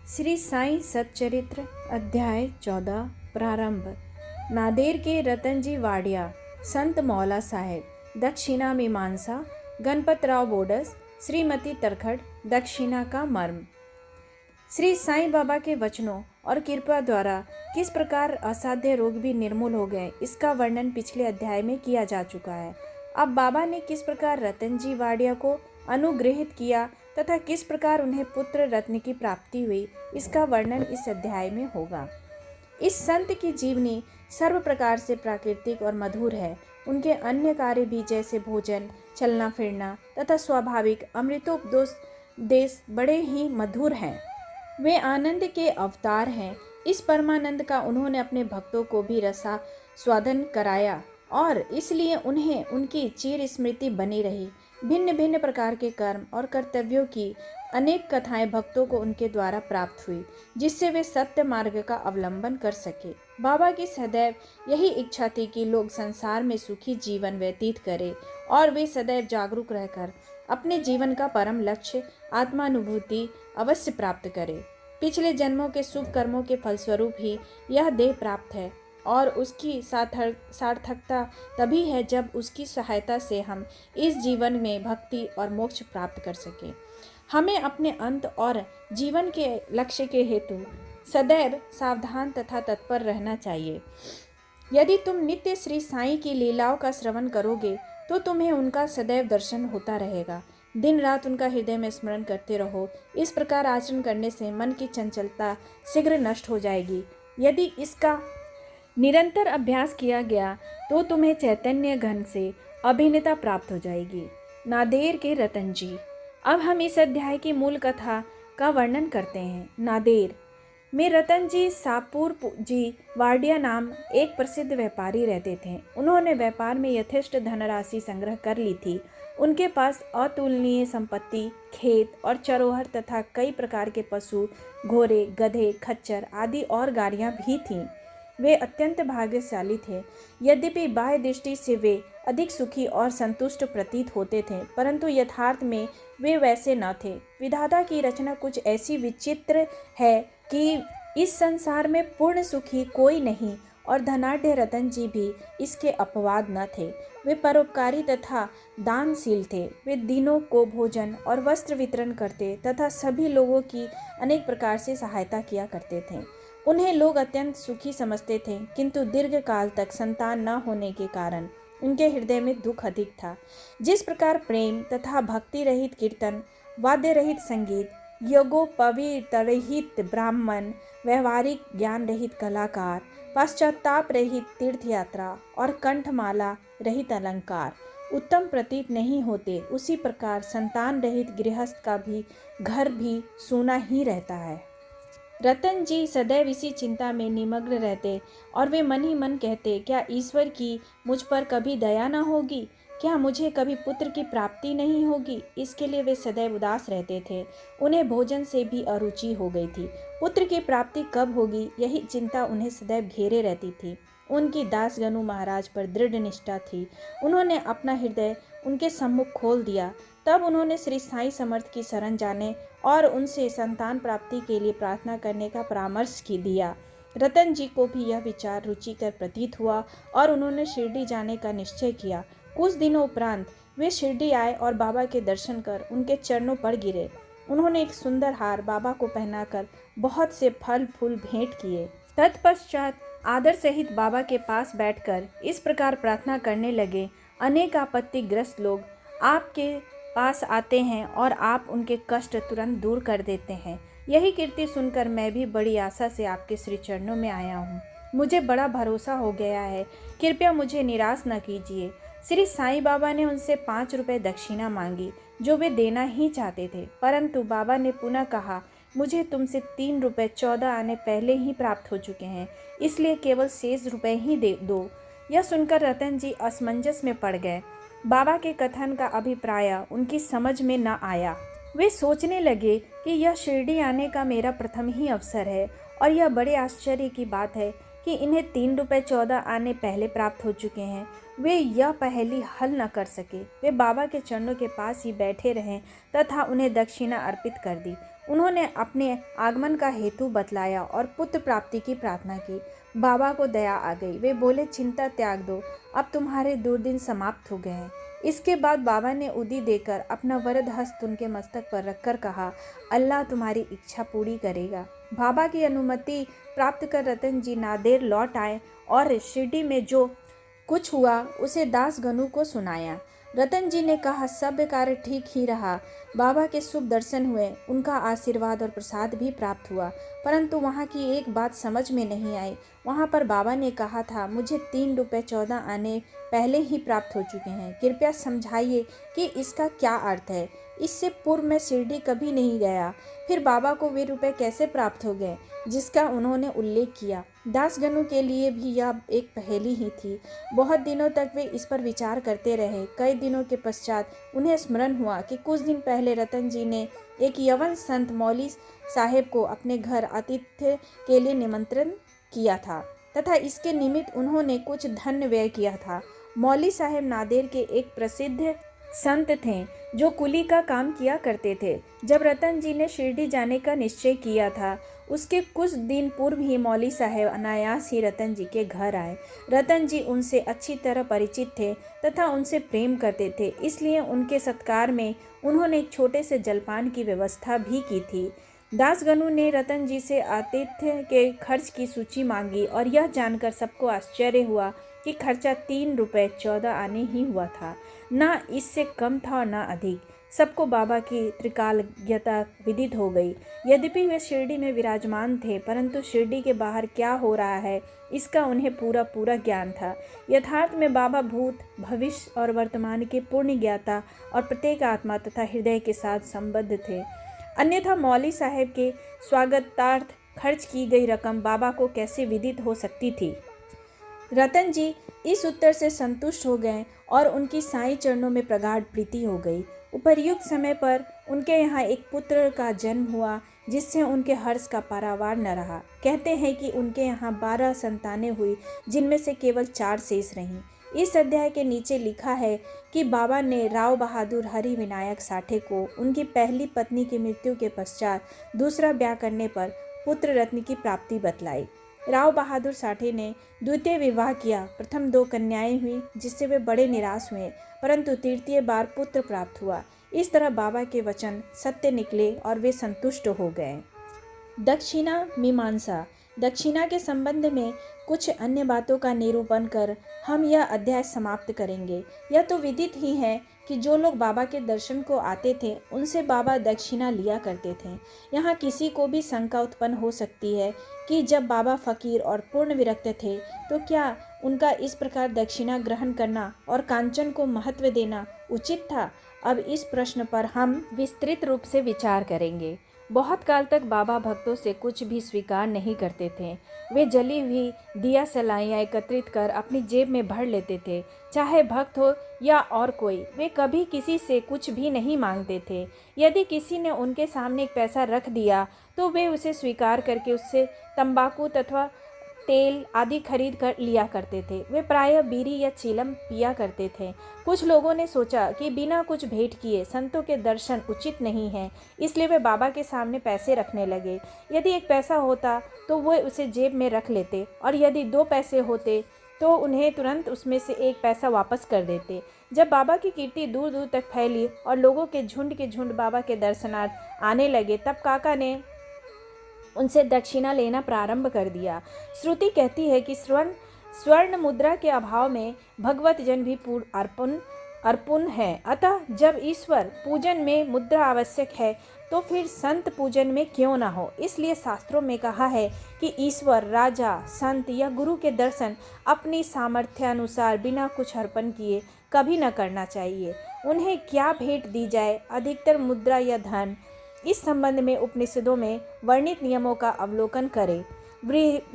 श्री साईं सच्चरित्र अध्याय 14 प्रारंभ। नादेर के रतनजी वाडिया, संत मौला साहेब, दक्षिणा मीमांसा, गणपतराव बोडस, श्रीमती तरखड़, दक्षिणा का मर्म। श्री साईं बाबा के वचनों और कृपा द्वारा किस प्रकार असाध्य रोग भी निर्मूल हो गए, इसका वर्णन पिछले अध्याय में किया जा चुका है। अब बाबा ने किस प्रकार रतनजी वाडिया को अनुग्रहित किया तथा किस प्रकार उन्हें पुत्र रत्न की प्राप्ति हुई, इसका वर्णन इस अध्याय में होगा। इस संत की जीवनी सर्व प्रकार से प्राकृतिक और मधुर है। उनके अन्य कार्य भी जैसे भोजन, चलना फिरना तथा स्वाभाविक अमृतोपदेश बड़े ही मधुर हैं। वे आनंद के अवतार हैं। इस परमानंद का उन्होंने अपने भक्तों को भी रसा स्वादन कराया और इसलिए उन्हें उनकी चिर स्मृति बनी रही। भिन्न भिन्न प्रकार के कर्म और कर्तव्यों की अनेक कथाएं भक्तों को उनके द्वारा प्राप्त हुई, जिससे वे सत्य मार्ग का अवलंबन कर सके। बाबा की सदैव यही इच्छा थी कि लोग संसार में सुखी जीवन व्यतीत करें और वे सदैव जागरूक रहकर अपने जीवन का परम लक्ष्य आत्मानुभूति अवश्य प्राप्त करें। पिछले जन्मों के शुभ कर्मों के फलस्वरूप ही यह देह प्राप्त है और उसकी सार्थकता तभी है जब उसकी सहायता से हम इस जीवन में भक्ति और मोक्ष प्राप्त कर सकें। हमें अपने अंत और जीवन के लक्ष्य के हेतु सदैव सावधान तथा तत्पर रहना चाहिए। यदि तुम नित्य श्री साईं की लीलाओं का श्रवण करोगे तो तुम्हें उनका सदैव दर्शन होता रहेगा। दिन रात उनका हृदय में स्मरण करते रहो। इस प्रकार आचरण करने से मन की चंचलता शीघ्र नष्ट हो जाएगी। यदि इसका निरंतर अभ्यास किया गया तो तुम्हें चैतन्य घन से अभिन्नता प्राप्त हो जाएगी। नादेर के रतन जी। अब हम इस अध्याय की मूल कथा का वर्णन करते हैं। नादेर में रतन जी सापुर जी वाडिया नाम एक प्रसिद्ध व्यापारी रहते थे। उन्होंने व्यापार में यथेष्ट धनराशि संग्रह कर ली थी। उनके पास अतुलनीय संपत्ति, खेत और चरोहर तथा कई प्रकार के पशु, घोड़े, गधे, खच्चर आदि और गाड़ियां भी थीं। वे अत्यंत भाग्यशाली थे। यद्यपि बाह्य दृष्टि से वे अधिक सुखी और संतुष्ट प्रतीत होते थे, परंतु यथार्थ में वे वैसे न थे। विधाता की रचना कुछ ऐसी विचित्र है कि इस संसार में पूर्ण सुखी कोई नहीं और धनाढ्य रतन जी भी इसके अपवाद न थे। वे परोपकारी तथा दानशील थे। वे दीनों को भोजन और वस्त्र वितरण करते तथा सभी लोगों की अनेक प्रकार से सहायता किया करते थे। उन्हें लोग अत्यंत सुखी समझते थे, किंतु दीर्घ काल तक संतान न होने के कारण उनके हृदय में दुख अधिक था। जिस प्रकार प्रेम तथा भक्ति रहित कीर्तन, वाद्य रहित संगीत, यज्ञोपवीत रहित ब्राह्मण, व्यवहारिक ज्ञान रहित कलाकार, पश्चाताप रहित तीर्थ यात्रा और कंठमाला रहित अलंकार उत्तम प्रतीत नहीं होते, उसी प्रकार संतान रहित गृहस्थ का भी घर भी सूना ही रहता है। रतन जी सदैव इसी चिंता में निमग्न रहते और वे मन ही मन कहते, क्या ईश्वर की मुझ पर कभी दया न होगी? क्या मुझे कभी पुत्र की प्राप्ति नहीं होगी? इसके लिए वे सदैव उदास रहते थे। उन्हें भोजन से भी अरुचि हो गई थी। पुत्र की प्राप्ति कब होगी, यही चिंता उन्हें सदैव घेरे रहती थी। उनकी दासगनु महाराज पर दृढ़ निष्ठा थी। उन्होंने अपना हृदय उनके सम्मुख खोल दिया। तब उन्होंने श्री साईं समर्थ की शरण जाने और उनसे संतान प्राप्ति के लिए प्रार्थना करने का परामर्श दिया। रतन जी को भी यह विचार रुचिकर प्रतीत हुआ और उन्होंने शिरडी जाने का निश्चय किया। कुछ दिनों उपरांत वे शिरडी आए और बाबा के दर्शन कर उनके चरणों पर गिरे। उन्होंने एक सुंदर हार बाबा को पहनाकर बहुत से फल फूल भेंट किए। तत्पश्चात आदर सहित बाबा के पास बैठकर इस प्रकार प्रार्थना करने लगे, अनेक आपत्तिग्रस्त लोग आपके पास आते हैं और आप उनके कष्ट तुरंत दूर कर देते हैं। यही कीर्ति सुनकर मैं भी बड़ी आशा से आपके श्री चरणों में आया हूँ। मुझे बड़ा भरोसा हो गया है, कृपया मुझे निराश न कीजिए। श्री साईं बाबा ने उनसे 5 रुपये दक्षिणा मांगी, जो वे देना ही चाहते थे, परंतु बाबा ने पुनः कहा, मुझे तुमसे 3 रुपये 14 आने पहले ही प्राप्त हो चुके हैं, इसलिए केवल शेष रुपये ही दे दो। यह सुनकर रतन जी असमंजस में पड़ गए। बाबा के कथन का अभिप्राय उनकी समझ में न आया। वे सोचने लगे कि यह शिरडी आने का मेरा प्रथम ही अवसर है और यह बड़े आश्चर्य की बात है कि इन्हें 3 रुपये 14 आने पहले प्राप्त हो चुके हैं। वे यह पहेली हल न कर सके। वे बाबा के चरणों के पास ही बैठे रहे तथा उन्हें दक्षिणा अर्पित कर दी। उन्होंने अपने आगमन का हेतु बतलाया और पुत्र प्राप्ति की प्रार्थना की। बाबा को दया आ गई। वे बोले, चिंता त्याग दो, अब तुम्हारे दुर्दिन समाप्त हो गए हैं। इसके बाद बाबा ने उदी देकर अपना वरद हस्त उनके मस्तक पर रखकर कहा, अल्लाह तुम्हारी इच्छा पूरी करेगा। बाबा की अनुमति प्राप्त कर रतन जी नादेर लौट आए और शिरडी में जो कुछ हुआ उसे दास गनु को सुनाया। रतन जी ने कहा, सब कार्य ठीक ही रहा। बाबा के शुभ दर्शन हुए, उनका आशीर्वाद और प्रसाद भी प्राप्त हुआ, परंतु वहाँ की एक बात समझ में नहीं आई। वहाँ पर बाबा ने कहा था, मुझे 3 रुपये 14 आने पहले ही प्राप्त हो चुके हैं। कृपया समझाइए कि इसका क्या अर्थ है। इससे पूर्व मैं शिरडी कभी नहीं गया, फिर बाबा को वे रुपए कैसे प्राप्त हो गए जिसका उन्होंने उल्लेख किया। दासगनु के लिए भी यह एक पहेली ही थी। बहुत दिनों तक वे इस पर विचार करते रहे। कई दिनों के पश्चात उन्हें स्मरण हुआ कि कुछ दिन पहले रतन जी ने एक यवन संत मौली साहेब को अपने घर आतिथ्य के लिए निमंत्रण किया था तथा इसके निमित्त उन्होंने कुछ धन व्यय किया था। मौली साहेब नादेर के एक प्रसिद्ध संत थे जो कुली का काम किया करते थे। जब रतन जी ने शिरडी जाने का निश्चय किया था, उसके कुछ दिन पूर्व ही मौली साहेब अनायास ही रतन जी के घर आए। रतन जी उनसे अच्छी तरह परिचित थे तथा उनसे प्रेम करते थे, इसलिए उनके सत्कार में उन्होंने एक छोटे से जलपान की व्यवस्था भी की थी। दासगनु ने रतन जी से आतिथ्य के खर्च की सूची मांगी और यह जानकर सबको आश्चर्य हुआ कि खर्चा 3 रुपये 14 आने ही हुआ था, ना इससे कम था और ना अधिक। सबको बाबा की त्रिकालज्ञता विदित हो गई। यद्यपि वे शिरडी में विराजमान थे, परंतु शिरडी के बाहर क्या हो रहा है इसका उन्हें पूरा ज्ञान था। यथार्थ में बाबा भूत, भविष्य और वर्तमान के पूर्ण ज्ञाता और प्रत्येक आत्मा तथा हृदय के साथ संबद्ध थे। अन्यथा मौली साहेब के स्वागतार्थ खर्च की गई रकम बाबा को कैसे विदित हो सकती थी। रतन जी इस उत्तर से संतुष्ट हो गए और उनकी साईं चरणों में प्रगाढ़ प्रीति हो गई। उपर्युक्त समय पर उनके यहाँ एक पुत्र का जन्म हुआ जिससे उनके हर्ष का पारावार न रहा। कहते हैं कि उनके यहाँ 12 संतानें हुई, जिनमें से केवल 4 शेष रहीं। इस अध्याय के नीचे लिखा है कि बाबा ने राव बहादुर हरि विनायक साठे को उनकी पहली पत्नी की मृत्यु के पश्चात दूसरा ब्याह करने पर पुत्र रत्न की प्राप्ति बतलाई। राव बहादुर साठे ने द्वितीय विवाह किया। प्रथम 2 कन्याएं हुई जिससे वे बड़े निराश हुए, परंतु तृतीय बार पुत्र प्राप्त हुआ। इस तरह बाबा के वचन सत्य निकले और वे संतुष्ट हो गए। दक्षिणा मीमांसा। दक्षिणा के संबंध में कुछ अन्य बातों का निरूपण कर हम यह अध्याय समाप्त करेंगे। यह तो विदित ही है कि जो लोग बाबा के दर्शन को आते थे उनसे बाबा दक्षिणा लिया करते थे। यहाँ किसी को भी शंका उत्पन्न हो सकती है कि जब बाबा फकीर और पूर्ण विरक्त थे तो क्या उनका इस प्रकार दक्षिणा ग्रहण करना और कांचन को महत्व देना उचित था। अब इस प्रश्न पर हम विस्तृत रूप से विचार करेंगे। बहुत काल तक बाबा भक्तों से कुछ भी स्वीकार नहीं करते थे। वे जली हुई दिया सलाइयाँ एकत्रित कर अपनी जेब में भर लेते थे। चाहे भक्त हो या और कोई, वे कभी किसी से कुछ भी नहीं मांगते थे। यदि किसी ने उनके सामने एक पैसा रख दिया तो वे उसे स्वीकार करके उससे तंबाकू तथा तेल आदि खरीद कर लिया करते थे। वे प्रायः बीड़ी या चीलम पिया करते थे। कुछ लोगों ने सोचा कि बिना कुछ भेंट किए संतों के दर्शन उचित नहीं है, इसलिए वे बाबा के सामने पैसे रखने लगे। यदि 1 पैसा होता तो वे उसे जेब में रख लेते और यदि 2 पैसे होते तो उन्हें तुरंत उसमें से 1 पैसा वापस कर देते। जब बाबा की कीर्ति दूर दूर तक फैली और लोगों के झुंड बाबा के दर्शनार्थ आने लगे, तब काका ने उनसे दक्षिणा लेना प्रारंभ कर दिया। श्रुति कहती है कि स्वर्ण मुद्रा के अभाव में भगवत जन भी अर्पण है। अतः जब ईश्वर पूजन में मुद्रा आवश्यक है तो फिर संत पूजन में क्यों न हो। इसलिए शास्त्रों में कहा है कि ईश्वर, राजा, संत या गुरु के दर्शन अपनी सामर्थ्यानुसार बिना कुछ अर्पण किए कभी न करना चाहिए। उन्हें क्या भेंट दी जाए, अधिकतर मुद्रा या धन। इस संबंध में उपनिषदों में वर्णित नियमों का अवलोकन करें।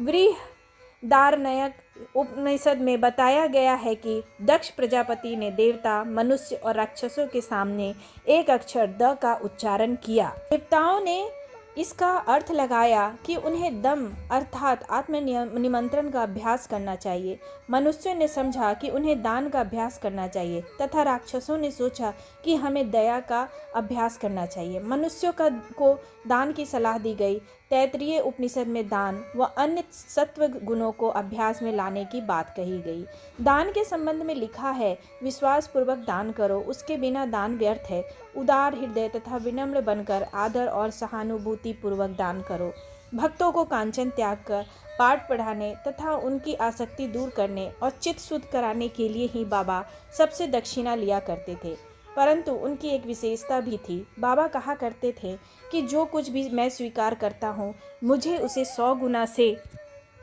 बृहदारण्यक उपनिषद में बताया गया है कि दक्ष प्रजापति ने देवता, मनुष्य और राक्षसों के सामने एक अक्षर द का उच्चारण किया। देवताओं ने इसका अर्थ लगाया कि उन्हें दम अर्थात आत्म निमंत्रण का अभ्यास करना चाहिए। मनुष्यों ने समझा कि उन्हें दान का अभ्यास करना चाहिए तथा राक्षसों ने सोचा कि हमें दया का अभ्यास करना चाहिए। मनुष्यों को दान की सलाह दी गई। तैत्तिरीय उपनिषद में दान व अन्य सत्व गुणों को अभ्यास में लाने की बात कही गई। दान के संबंध में लिखा है, विश्वास पूर्वक दान करो, उसके बिना दान व्यर्थ है। उदार हृदय तथा विनम्र बनकर आदर और सहानुभूति पूर्वक दान करो। भक्तों को कांचन त्याग कर पाठ पढ़ाने तथा उनकी आसक्ति दूर करने और चित्त शुद्ध कराने के लिए ही बाबा सबसे दक्षिणा लिया करते थे। परंतु उनकी एक विशेषता भी थी। बाबा कहा करते थे कि जो कुछ भी मैं स्वीकार करता हूँ, मुझे उसे 100 गुना से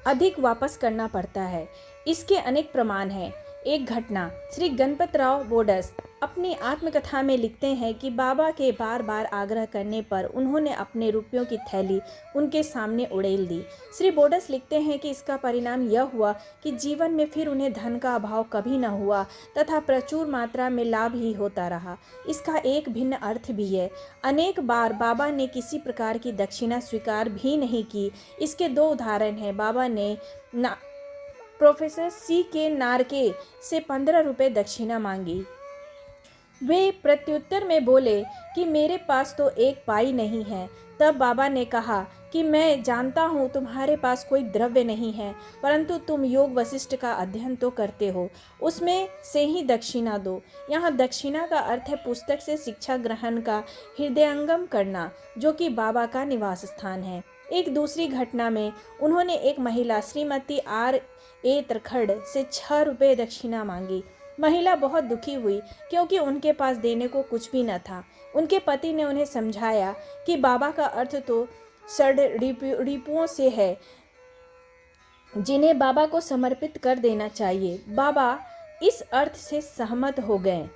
अधिक वापस करना पड़ता है। इसके अनेक प्रमाण हैं। एक घटना, श्री गणपतराव बोडस अपनी आत्मकथा में लिखते हैं कि बाबा के बार बार आग्रह करने पर उन्होंने अपने रुपयों की थैली उनके सामने उड़ेल दी। श्री बोडस लिखते हैं कि इसका परिणाम यह हुआ कि जीवन में फिर उन्हें धन का अभाव कभी न हुआ तथा प्रचुर मात्रा में लाभ ही होता रहा। इसका एक भिन्न अर्थ भी है। अनेक बार बाबा ने किसी प्रकार की दक्षिणा स्वीकार भी नहीं की। इसके 2 उदाहरण हैं। बाबा ने प्रोफेसर C.K. नारके से 15 रुपये दक्षिणा मांगी। वे प्रत्युत्तर में बोले कि मेरे पास तो 1 पाई नहीं है। तब बाबा ने कहा कि मैं जानता हूँ तुम्हारे पास कोई द्रव्य नहीं है, परंतु तुम योग वशिष्ठ का अध्ययन तो करते हो, उसमें से ही दक्षिणा दो। यहाँ दक्षिणा का अर्थ है पुस्तक से शिक्षा ग्रहण का हृदयंगम करना, जो कि बाबा का निवास स्थान है। एक दूसरी घटना में उन्होंने एक महिला श्रीमती R.A. तरखड़ से 6 रुपये दक्षिणा मांगी। महिला बहुत दुखी हुई क्योंकि उनके पास देने को कुछ भी न था। उनके पति ने उन्हें समझाया कि बाबा का अर्थ तो रिपुओं से है, जिन्हें बाबा को समर्पित कर देना चाहिए। बाबा इस अर्थ से सहमत हो गए।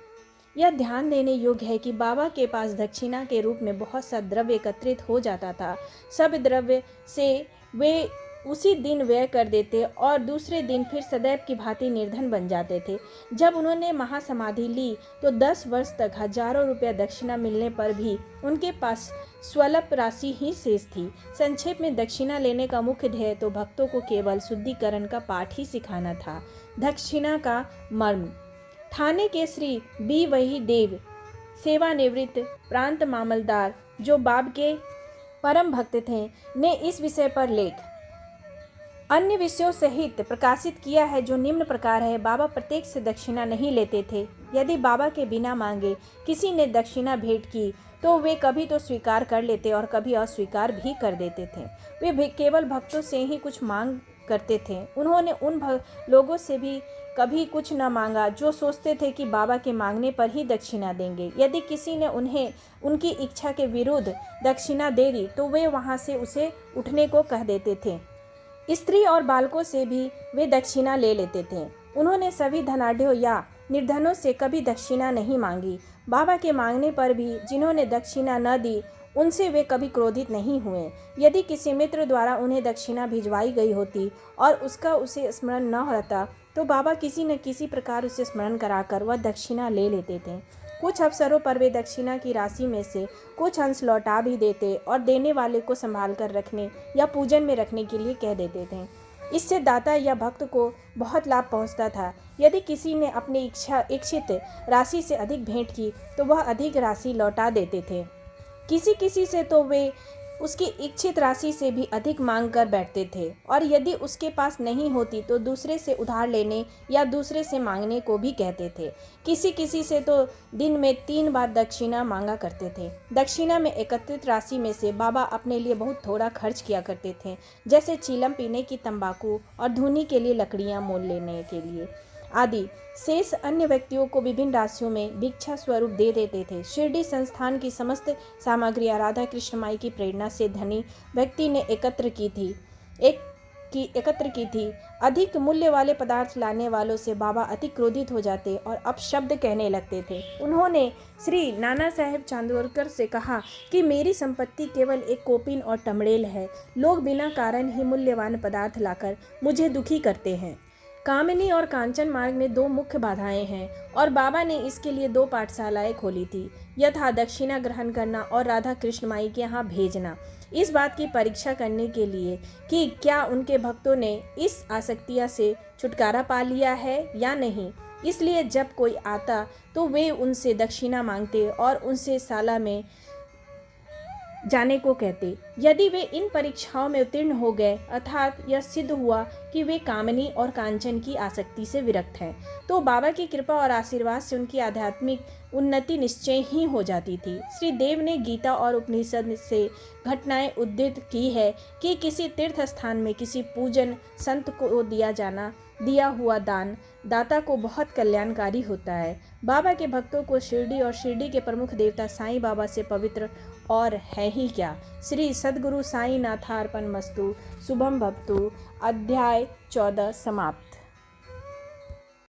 यह ध्यान देने योग्य है कि बाबा के पास दक्षिणा के रूप में बहुत सा द्रव्य एकत्रित हो जाता था। सब द्रव्य से वे उसी दिन व्यय कर देते और दूसरे दिन फिर सदैव की भांति निर्धन बन जाते थे। जब उन्होंने महासमाधि ली तो 10 वर्ष तक हजारों रुपया दक्षिणा मिलने पर भी उनके पास स्वल्प राशि ही शेष थी। संक्षेप में दक्षिणा लेने का मुख्य ध्येय तो भक्तों को केवल शुद्धिकरण का पाठ ही सिखाना था। दक्षिणा का मर्म। थाने के श्री B. वही देव, सेवानिवृत्त प्रांत मामलदार, जो बाब के परम भक्त थे, ने इस विषय पर लेख अन्य विषयों सहित प्रकाशित किया है, जो निम्न प्रकार है। बाबा प्रत्येक से दक्षिणा नहीं लेते थे। यदि बाबा के बिना मांगे किसी ने दक्षिणा भेंट की तो वे कभी तो स्वीकार कर लेते और कभी अस्वीकार भी कर देते थे। वे केवल भक्तों से ही कुछ मांग करते थे। उन्होंने उन लोगों से भी कभी कुछ न मांगा जो सोचते थे कि बाबा के मांगने पर ही दक्षिणा देंगे। यदि किसी ने उन्हें उनकी इच्छा के विरुद्ध दक्षिणा दे दी तो वे वहां से उसे उठने को कह देते थे। स्त्री और बालकों से भी वे दक्षिणा ले लेते थे। उन्होंने सभी धनाढ्यों या निर्धनों से कभी दक्षिणा नहीं मांगी। बाबा के मांगने पर भी जिन्होंने दक्षिणा न दी उनसे वे कभी क्रोधित नहीं हुए। यदि किसी मित्र द्वारा उन्हें दक्षिणा भिजवाई गई होती और उसका उसे स्मरण न रहता तो बाबा किसी न किसी प्रकार उसे स्मरण कराकर वह दक्षिणा ले लेते थे। कुछ अवसरों पर वे दक्षिणा की राशि में से कुछ अंश लौटा भी देते और देने वाले को संभाल कर रखने या पूजन में रखने के लिए कह देते थे। इससे दाता या भक्त को बहुत लाभ पहुंचता था। यदि किसी ने अपनी इच्छित राशि से अधिक भेंट की तो वह अधिक राशि लौटा देते थे। किसी से तो वे उसकी इच्छित राशि से भी अधिक मांग कर बैठते थे और यदि उसके पास नहीं होती तो दूसरे से उधार लेने या दूसरे से मांगने को भी कहते थे। किसी से तो दिन में 3 बार दक्षिणा मांगा करते थे। दक्षिणा में एकत्रित राशि में से बाबा अपने लिए बहुत थोड़ा खर्च किया करते थे, जैसे चीलम पीने की तंबाकू और धुनी के लिए लकड़ियां मोल लेने के लिए आदि। शेष अन्य व्यक्तियों को विभिन्न राशियों में भिक्षा स्वरूप दे देते थे। शिरडी संस्थान की समस्त सामग्री राधा कृष्ण माई की प्रेरणा से धनी व्यक्ति ने एकत्र की थी। अधिक मूल्य वाले पदार्थ लाने वालों से बाबा अति क्रोधित हो जाते और अपशब्द कहने लगते थे। उन्होंने श्री नाना साहेब चांदोरकर से कहा कि मेरी संपत्ति केवल एक कोपिन और टमड़ेल है। लोग बिना कारण ही मूल्यवान पदार्थ लाकर मुझे दुखी करते हैं। कामिनी और कांचन मार्ग में 2 मुख्य बाधाएं हैं और बाबा ने इसके लिए 2 पाठशालाएं खोली थी, यथा दक्षिणा ग्रहण करना और राधा कृष्ण माई के यहाँ भेजना। इस बात की परीक्षा करने के लिए कि क्या उनके भक्तों ने इस आसक्तियाँ से छुटकारा पा लिया है या नहीं। इसलिए जब कोई आता तो वे उनसे दक्षिणा मांगते और उनसे शाला में जाने को कहते। यदि वे इन परीक्षाओं में उत्तीर्ण हो गए, अर्थात यह सिद्ध हुआ कि वे कामनी और कांचन की आसक्ति से विरक्त हैं, तो बाबा की कृपा और आशीर्वाद से उनकी आध्यात्मिक उन्नति निश्चय ही हो जाती थी। श्री देव ने गीता और उपनिषद से घटनाएं उद्धृत की है कि किसी तीर्थ स्थान में किसी पूजन संत को दिया हुआ दान दाता को बहुत कल्याणकारी होता है। बाबा के भक्तों को शिरडी और शिरडी के प्रमुख देवता साईं बाबा से पवित्र और है ही क्या। श्री सद्गुरु साईं नाथार्पण मस्तु। शुभम भवतु। अध्याय 14 समाप्त।